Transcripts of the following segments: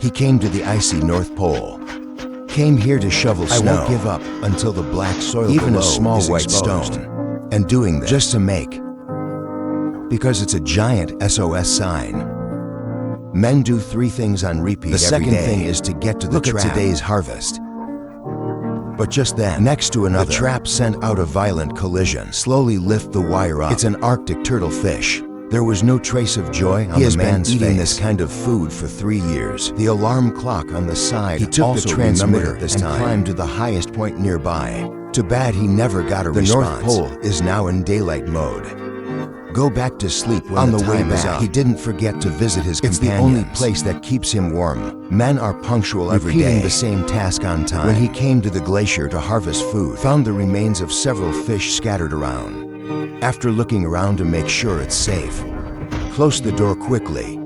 He came to the icy North Pole. Came here to shovel snow. I won't give up until the black soil even a small white stone. And doing this just to make, because it's a giant SOS sign. Men do 3 things on repeat every day. The second thing is to get to the trap. Look at today's harvest. But just then, next to another, the trap sent out a violent collision. Slowly lift the wire up. It's an Arctic turtle fish. There was no trace of joy on the man's face. He has been eating this kind of food for 3 years. The alarm clock on the side. He took the transmitter this time and climbed to the highest point nearby. Too bad he never got a response. The North Pole is now in daylight mode. Go back to sleep when the time is up. He didn't forget to visit his companions. It's the only place that keeps him warm. Men are punctual every day, repeating the same task on time. When he came to the glacier to harvest food, found the remains of several fish scattered around. After looking around to make sure it's safe, closed the door quickly.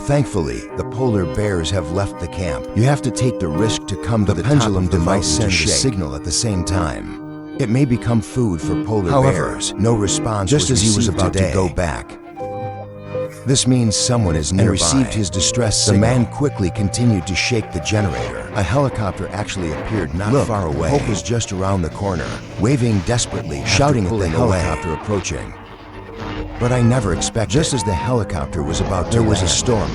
Thankfully, the polar bears have left the camp. You have to take the risk to come to the pendulum device sends a signal at the same time. It may become food for polar bears. No response just as he was about to go back. This means someone is nearby and received his distress signal. The man quickly continued to shake the generator. A helicopter actually appeared not far away. Hope was just around the corner, waving desperately, shouting at the helicopter approaching. But I never expected. Just as the helicopter was about to land, there was a storm.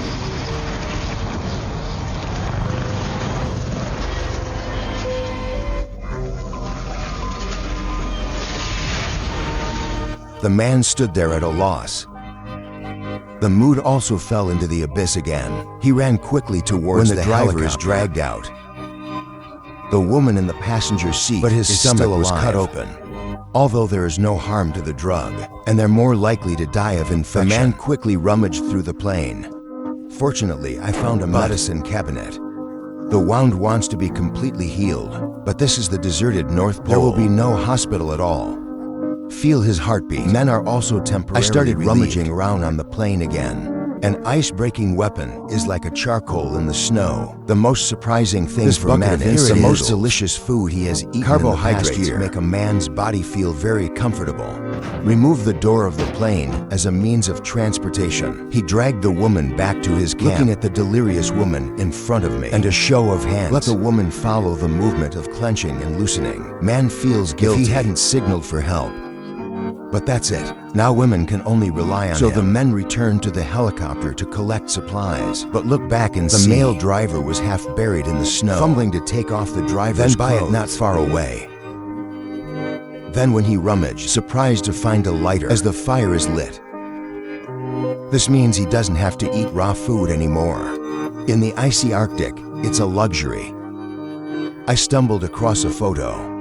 The man stood there at a loss. The mood also fell into the abyss again. He ran quickly towards the driver is dragged out. The woman in the passenger seat, but his stomach was cut open. Although there is no harm to the drug, and they're more likely to die of infection. The man quickly rummaged through the plane. Fortunately, I found a medicine cabinet. The wound wants to be completely healed, but this is the deserted North Pole. There will be no hospital at all. Feel his heartbeat. Men are also temporarily I started rummaging around on the plane again. An ice-breaking weapon is like a charcoal in the snow. The most surprising thing for men is the most delicious food he has eaten. Carbohydrates make a man's body feel very comfortable. Remove the door of the plane as a means of transportation. He dragged the woman back to his camp, looking at the delirious woman in front of me, and a show of hands. Let the woman follow the movement of clenching and loosening. Man feels guilty if he hadn't signaled for help. But that's it. Now women can only rely on him. So the men returned to the helicopter to collect supplies. But look back and see. The male driver was half buried in the snow, fumbling to take off the driver's clothes. Then by it not far away. Then when he rummaged, surprised to find a lighter as the fire is lit. This means he doesn't have to eat raw food anymore. In the icy Arctic, it's a luxury. I stumbled across a photo.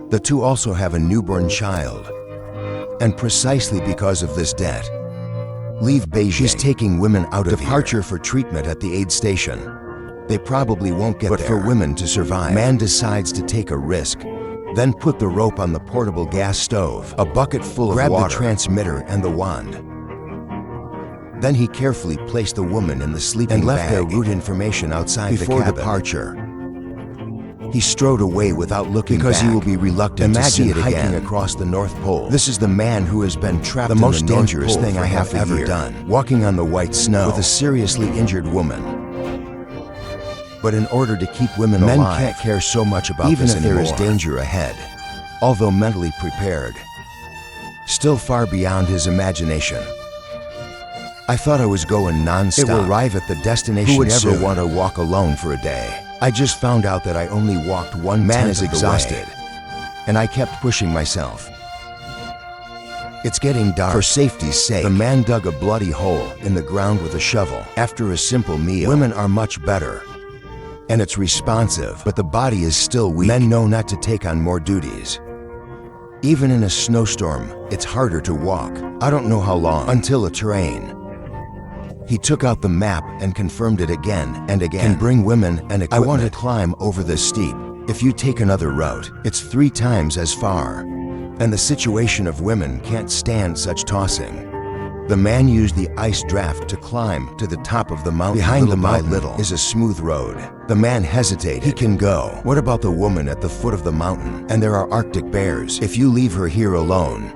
The two also have a newborn child. And precisely because of this debt, leave Beijing. She's taking women out of departure for treatment at the aid station. They probably won't get there. But for women to survive, man decides to take a risk. Then put the rope on the portable gas stove, a bucket full of water, grab the transmitter and the wand. Then he carefully placed the woman in the sleeping bag and left their route information outside the cabin. Before departure, he strode away without looking back, because he will be reluctant to see it again. Across the North Pole. This is the man who has been trapped the most dangerous thing I have ever done. Walking on the white snow with a seriously injured woman. But in order to keep women alive, men can't care so much about even if there is danger ahead. Although mentally prepared, still far beyond his imagination. I thought I was going non-stop. It will arrive at the destination. Who would ever want to walk alone for a day? I just found out that I only walked 1/10 man is exhausted, and I kept pushing myself. It's getting dark. For safety's sake, the man dug a bloody hole in the ground with a shovel. After a simple meal, women are much better, and it's responsive, but the body is still weak. Men know not to take on more duties. Even in a snowstorm, it's harder to walk. I don't know how long until the terrain. He took out the map and confirmed it again and again. Can bring women and equipment. I want to climb over this steep. If you take another route, it's 3 times as far. And the situation of women can't stand such tossing. The man used the ice draft to climb to the top of the mountain. Behind the mountain is a smooth road. The man hesitated. He can go. What about the woman at the foot of the mountain? And there are Arctic bears. If you leave her here alone.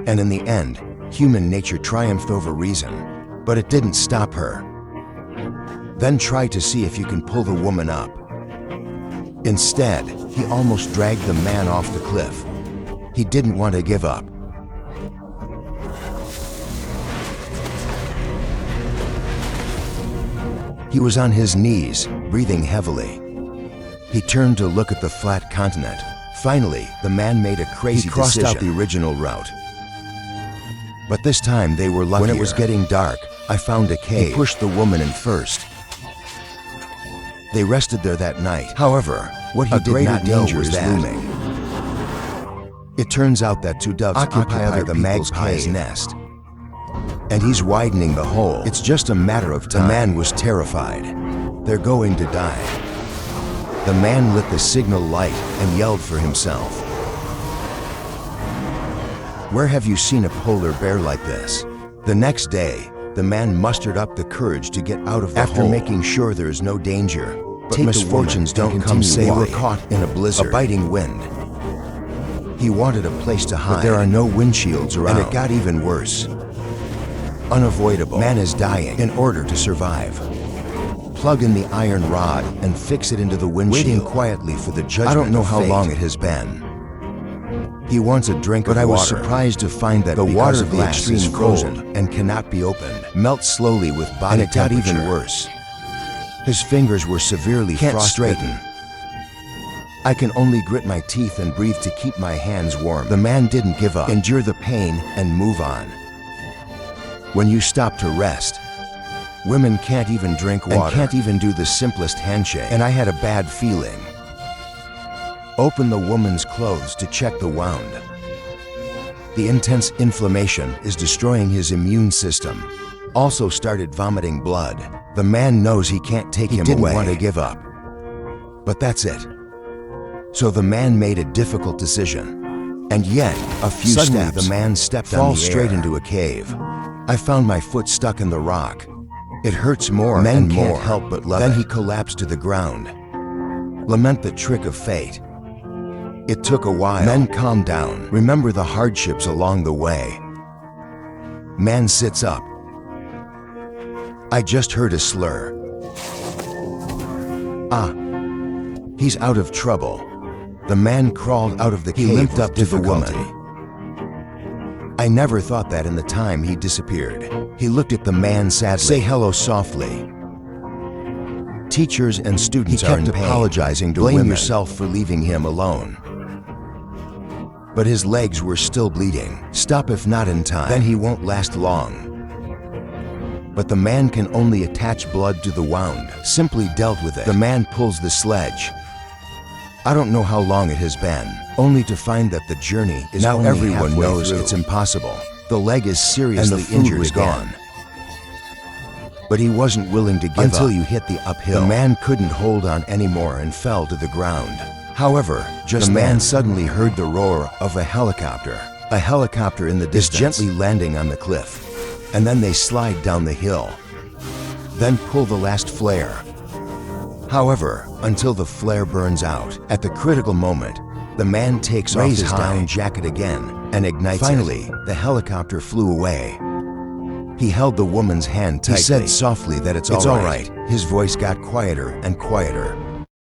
And in the end, human nature triumphed over reason. But it didn't stop her. Then try to see if you can pull the woman up. Instead, he almost dragged the man off the cliff. He didn't want to give up. He was on his knees, breathing heavily. He turned to look at the flat continent. Finally, the man made a crazy decision. He crossed out the original route. But this time they were luckier. When it was getting dark, I found a cave. He pushed the woman in first. They rested there that night. However, what he did not know was looming. It turns out that two doves occupy the magpie's nest. And he's widening the hole. It's just a matter of time. The man was terrified. They're going to die. The man lit the signal light and yelled for himself. Where have you seen a polar bear like this? The next day, the man mustered up the courage to get out of the hole. After making sure there is no danger, but misfortunes don't come say they were caught in a blizzard, a biting wind. He wanted a place to hide, but there are no windshields around. And it got even worse. Unavoidable. Man is dying in order to survive. Plug in the iron rod and fix it into the windshield. Waiting quietly for the judgment. I don't know how long it has been. He wants a drink of water. But I was surprised to find that the water glass is frozen and cannot be opened. Melts slowly with body temperature. And it got even worse. His fingers were severely frostbitten. Can't straighten. I can only grit my teeth and breathe to keep my hands warm. The man didn't give up. Endure the pain and move on. When you stop to rest, women can't even drink water and can't even do the simplest handshake. And I had a bad feeling. Open the woman's clothes to check the wound. The intense inflammation is destroying his immune system. Also started vomiting blood. The man knows he can't take him away. He didn't want to give up. But that's it. So the man made a difficult decision. And yet, a few steps, the man stepped on the air, straight into a cave. I found my foot stuck in the rock. It hurts more and more. Men can't help but love it. Then he collapsed to the ground. Lament the trick of fate. It took a while. Men calm down. Remember the hardships along the way. Man sits up. I just heard a slur. Ah, he's out of trouble. The man crawled out of the cave. He limped up to the woman. I never thought that in the time he disappeared. He looked at the man sadly. Say hello softly. Teachers and students are in pain. Apologizing to women. Blame yourself for leaving him alone. But his legs were still bleeding. Stop if not in time. Then he won't last long. But the man can only attach blood to the wound. Simply dealt with it. The man pulls the sledge. I don't know how long it has been, only to find that the journey is now only everyone knows through. It's impossible. The leg is seriously injured is gone. But he wasn't willing to give until up. You hit the uphill. The man couldn't hold on anymore and fell to the ground. However, just the man suddenly heard the roar of a helicopter. A helicopter in the distance gently landing on the cliff. And then they slide down the hill. Then pull the last flare. However, until the flare burns out, at the critical moment, the man takes off his down jacket again and ignites it. Finally, the helicopter flew away. He held the woman's hand tightly. He said softly that it's all right. His voice got quieter and quieter.